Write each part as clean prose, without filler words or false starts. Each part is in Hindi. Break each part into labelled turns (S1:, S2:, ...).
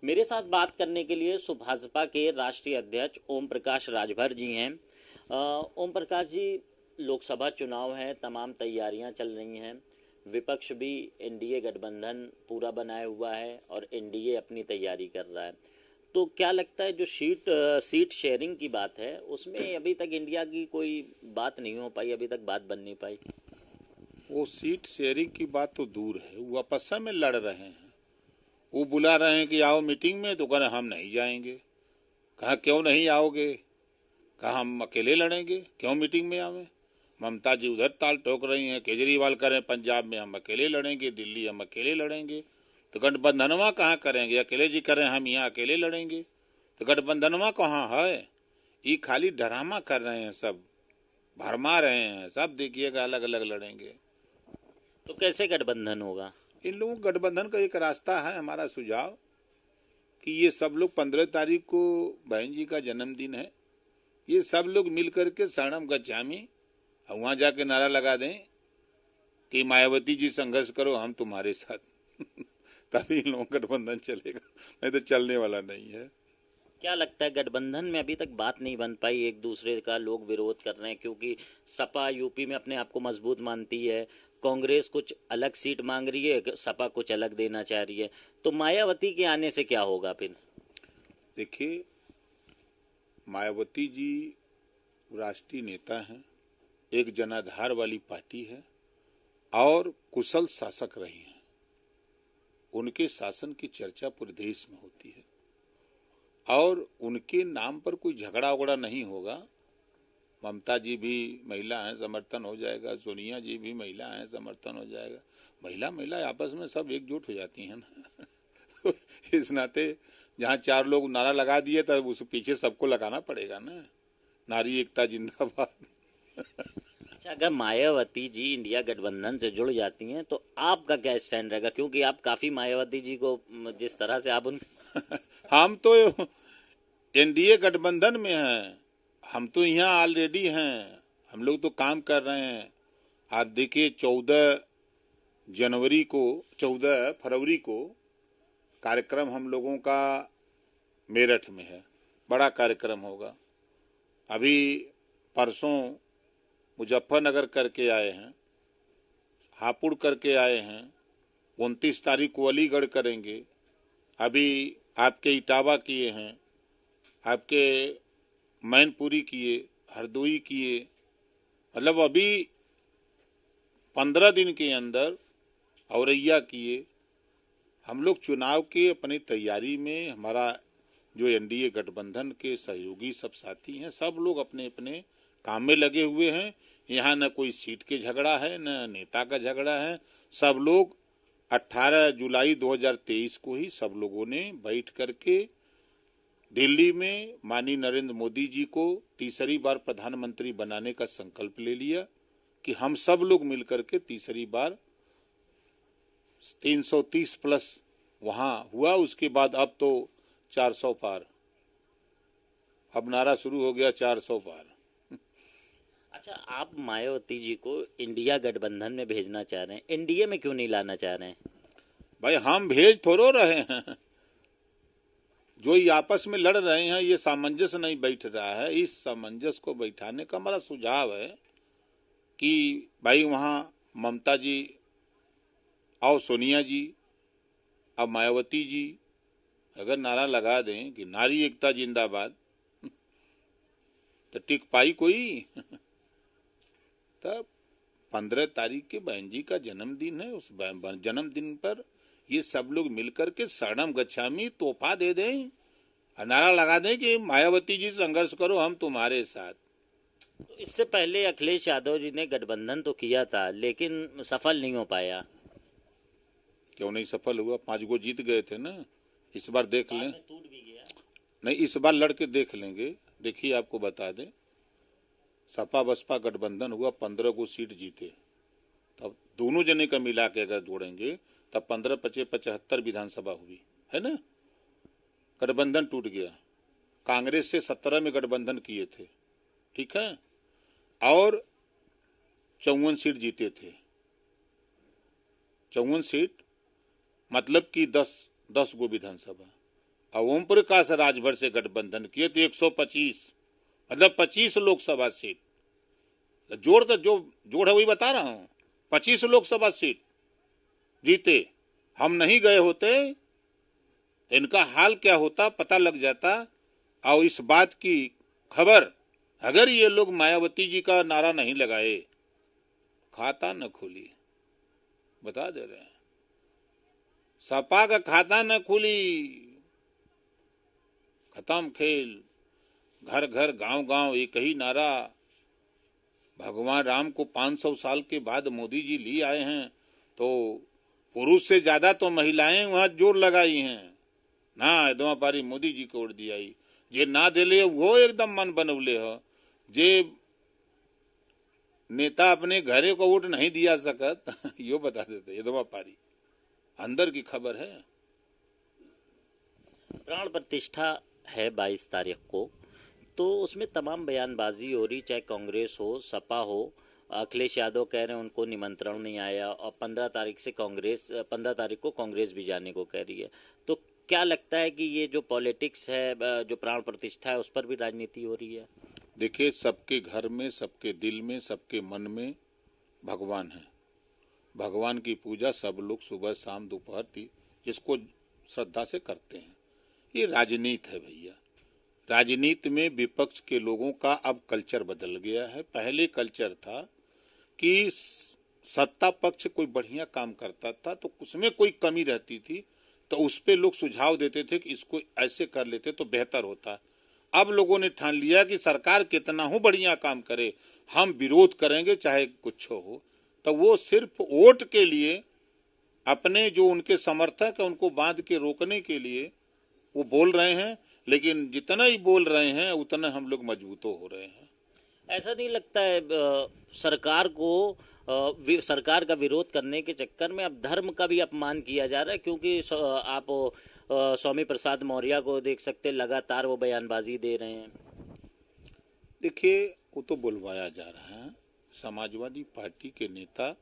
S1: मेरे साथ बात करने के लिए सुभाजपा के राष्ट्रीय अध्यक्ष ओम प्रकाश राजभर जी हैं। ओम प्रकाश जी, लोकसभा चुनाव है, तमाम तैयारियां चल रही हैं। विपक्ष भी एनडीए गठबंधन पूरा बनाया हुआ है और एनडीए अपनी तैयारी कर रहा है। तो क्या लगता है जो सीट शेयरिंग की बात है उसमें अभी तक इंडिया की कोई बात नहीं हो पाई, अभी तक बात बन नहीं पाई?
S2: वो सीट शेयरिंग की बात तो दूर है, वो आपस में लड़ रहे हैं। वो बुला रहे हैं कि आओ मीटिंग में, तो कह रहे हम नहीं जाएंगे। कहा क्यों नहीं आओगे? कहा हम अकेले लड़ेंगे, क्यों मीटिंग में आवे। ममता जी उधर ताल ठोक रही हैं, केजरीवाल करें पंजाब में हम अकेले लड़ेंगे, दिल्ली हम अकेले लड़ेंगे। तो गठबंधनवा कहाँ करेंगे? अकेले जी करें हम यहाँ अकेले लड़ेंगे, तो गठबंधनवा कहाँ है? ये खाली ड्रामा कर रहे हैं, सब भरमा रहे हैं। सब देखिएगा अलग अलग लड़ेंगे।
S1: तो कैसे गठबंधन होगा?
S2: इन लोगों का गठबंधन का एक रास्ता है, हमारा सुझाव, कि ये सब लोग 15 तारीख को बहन जी का जन्मदिन है, ये सब लोग मिल करके शरणम गच्छामि और वहां जाके नारा लगा दें कि मायावती जी संघर्ष करो, हम तुम्हारे साथ। तभी इन लोगों का गठबंधन चलेगा, नहीं तो चलने वाला नहीं है।
S1: क्या लगता है गठबंधन में अभी तक बात नहीं बन पाई, एक दूसरे का लोग विरोध कर रहे हैं क्योंकि सपा यूपी में अपने आप को मजबूत मानती है, कांग्रेस कुछ अलग सीट मांग रही है, सपा कुछ अलग देना चाह रही है। तो मायावती के आने से क्या होगा फिर?
S2: देखिए, मायावती जी राष्ट्रीय नेता हैं, एक जनाधार वाली पार्टी है और कुशल शासक रही हैं। उनके शासन की चर्चा पूरे देश में होती है और उनके नाम पर कोई झगड़ा उगड़ा नहीं होगा। ममता जी भी महिला हैं, समर्थन हो जाएगा। सोनिया जी भी महिला हैं, समर्थन हो जाएगा। महिला महिला आपस में सब एकजुट हो जाती हैं ना। तो इस नाते जहाँ 4 लोग नारा लगा दिए तब उस पीछे सबको लगाना पड़ेगा ना, नारी एकता जिंदाबाद।
S1: अच्छा, अगर मायावती जी इंडिया गठबंधन से जुड़ जाती हैं तो आपका क्या स्टैंड रहेगा? क्योंकि आप काफी मायावती जी को जिस तरह से आप उन
S2: हम तो एनडीए गठबंधन में हैं, हम तो यहाँ ऑलरेडी हैं, हम लोग तो काम कर रहे हैं। आप देखिए 14 फरवरी को कार्यक्रम हम लोगों का मेरठ में है, बड़ा कार्यक्रम होगा। अभी परसों मुजफ्फरनगर करके आए हैं, हापुड़ करके आए हैं, 29 तारीख को अलीगढ़ करेंगे। अभी आपके इटावा किए हैं, आपके मैनपुरी किए, हरदोई किए। मतलब अभी 15 दिन के अंदर औरैया किए। हम लोग चुनाव के अपनी तैयारी में, हमारा जो एनडीए गठबंधन के सहयोगी सब साथी हैं, सब लोग अपने अपने काम में लगे हुए हैं। यहाँ न कोई सीट के झगड़ा है, न नेता का झगड़ा है। सब लोग 18 जुलाई 2023 को ही सब लोगों ने बैठ करके दिल्ली में माननीय नरेंद्र मोदी जी को तीसरी बार प्रधानमंत्री बनाने का संकल्प ले लिया कि हम सब लोग मिलकर के तीसरी बार 330 प्लस वहां हुआ। उसके बाद अब तो 400 पार, अब नारा शुरू हो गया 400 पार।
S1: अच्छा, आप मायावती जी को इंडिया गठबंधन में भेजना चाह रहे हैं, एनडीए में क्यों नहीं लाना चाह रहे हैं?
S2: भाई हम भेज थोड़ो रहे हैं, जो ये आपस में लड़ रहे हैं, ये सामंजस्य नहीं बैठ रहा है। इस सामंजस्य को बैठाने का हमारा सुझाव है कि भाई वहां ममता जी और सोनिया जी और मायावती जी अगर नारा लगा दें कि नारी एकता जिंदाबाद, तो टिक पाई कोई? तब 15 तारीख के बहन जी का जन्मदिन है, उस जन्मदिन पर ये सब लोग मिलकर के शरणम गच्छामि तोहफा दे दें और नारा लगा दें कि मायावती जी संघर्ष करो, हम तुम्हारे साथ।
S1: तो इससे पहले अखिलेश यादव जी ने गठबंधन तो किया था लेकिन सफल नहीं हो पाया।
S2: क्यों नहीं सफल हुआ? 5 गो जीत गए थे ना। इस बार देख लें,
S1: टूट भी गया।
S2: नहीं इस बार लड़के देख लेंगे। देखिए आपको बता दें, सपा बसपा गठबंधन हुआ, 15 को सीट जीते। तब दोनों जने का मिला के अगर जोड़ेंगे तब 15 पचे 75 विधानसभा हुई है ना। गठबंधन टूट गया। कांग्रेस से 17 में गठबंधन किए थे, ठीक है, और 54 सीट जीते थे। 54 सीट मतलब कि 10 गो विधानसभा। और ओम प्रकाश राजभर से गठबंधन किए तो 125, मतलब 25 लोकसभा सीट जोड़ कर, जो जोड़ है वही बता रहा हूं, 25 लोकसभा सीट जीते। हम नहीं गए होते, इनका हाल क्या होता पता लग जाता। और इस बात की खबर, अगर ये लोग मायावती जी का नारा नहीं लगाए, खाता न खुली, बता दे रहे हैं, सपा का खाता न खुली, खत्म खेल। घर घर गांव गांव एक ही नारा। भगवान राम को 500 साल के बाद मोदी जी लिए आए हैं, तो पुरुष से ज्यादा तो महिलाएं वहां जोर लगाई हैं ना। एकदम पारी मोदी जी को ओढ़ दिया, जे ना दिले वो एकदम मन बनवले हो। जे नेता अपने घरे को वोट नहीं दिया सकत यो बता देते, एकदम पारी अंदर की खबर है।
S1: प्राण प्रतिष्ठा है 22 तारीख को, तो उसमें तमाम बयानबाजी हो रही, चाहे कांग्रेस हो, सपा हो। अखिलेश यादव कह रहे हैं उनको निमंत्रण नहीं आया, और 15 तारीख को कांग्रेस भी जाने को कह रही है। तो क्या लगता है कि ये जो पॉलिटिक्स है, जो प्राण प्रतिष्ठा है, उस पर भी राजनीति हो रही है?
S2: देखिए, सबके घर में, सबके दिल में, सबके मन में भगवान है। भगवान की पूजा सब लोग सुबह शाम दोपहर जिसको श्रद्धा से करते हैं। ये राजनीति है भैया। राजनीति में विपक्ष के लोगों का अब कल्चर बदल गया है। पहले कल्चर था कि सत्ता पक्ष कोई बढ़िया काम करता था तो उसमें कोई कमी रहती थी तो उस पे लोग सुझाव देते थे कि इसको ऐसे कर लेते तो बेहतर होता। अब लोगों ने ठान लिया कि सरकार कितना हो बढ़िया काम करे, हम विरोध करेंगे चाहे कुछ हो। तो वो सिर्फ वोट के लिए, अपने जो उनके समर्थक है उनको बांध के रोकने के लिए वो बोल रहे हैं, लेकिन जितना ही बोल रहे हैं उतना हम लोग मजबूत हो रहे हैं।
S1: ऐसा नहीं लगता है सरकार को सरकार का विरोध करने के चक्कर में अब धर्म का भी अपमान किया जा रहा है? क्योंकि आप स्वामी प्रसाद मौर्य को देख सकते, लगातार वो बयानबाजी दे रहे हैं।
S2: देखिए, वो तो बुलवाया जा रहा है। समाजवादी पार्टी के नेता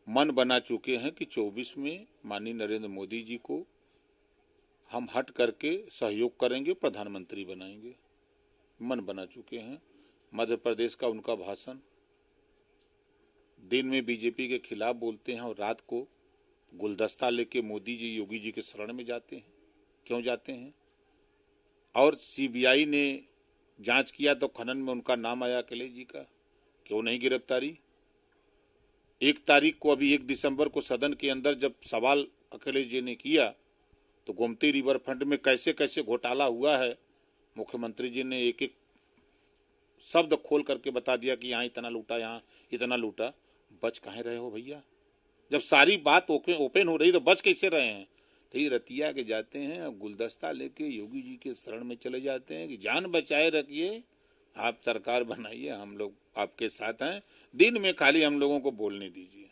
S2: मन बना चुके हैं कि 24 में माननीय नरेंद्र मोदी जी को हम हट करके सहयोग करेंगे, प्रधानमंत्री बनाएंगे। मन बना चुके हैं। मध्य प्रदेश का उनका भाषण, दिन में बीजेपी के खिलाफ बोलते हैं और रात को गुलदस्ता लेके मोदी जी योगी जी के शरण में जाते हैं। क्यों जाते हैं? और सीबीआई ने जांच किया तो खनन में उनका नाम आया, अखिलेश जी का, क्यों नहीं गिरफ्तारी? 1 तारीख को, अभी 1 दिसंबर को सदन के अंदर जब सवाल अखिलेश जी ने किया तो गोमती रिवर फ्रंट में कैसे कैसे घोटाला हुआ है, मुख्यमंत्री जी ने एक एक शब्द खोल करके बता दिया कि यहाँ इतना लूटा, यहाँ इतना लूटा। बच कहाँ रहे हो भैया? जब सारी बात ओपन हो रही तो बच कैसे रहे हैं? तो ये रतिया के जाते हैं, गुलदस्ता लेके योगी जी के शरण में चले जाते हैं कि जान बचाए रखिए, आप सरकार बनाइए, हम लोग आपके साथ हैं, दिन में खाली हम लोगों को बोलने दीजिए।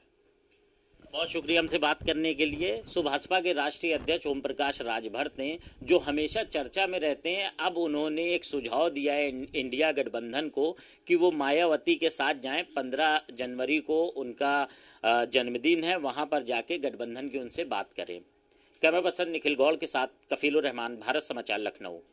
S1: बहुत शुक्रिया हमसे बात करने के लिए। भाजपा के राष्ट्रीय अध्यक्ष ओम प्रकाश राजभर ने, जो हमेशा चर्चा में रहते हैं, अब उन्होंने एक सुझाव दिया है इंडिया गठबंधन को कि वो मायावती के साथ जाएं। 15 जनवरी को उनका जन्मदिन है, वहां पर जाके गठबंधन की उनसे बात करें। कैमरा पर्सन निखिल गौड़ के साथ कफीलुर रहमान, भारत समाचार, लखनऊ।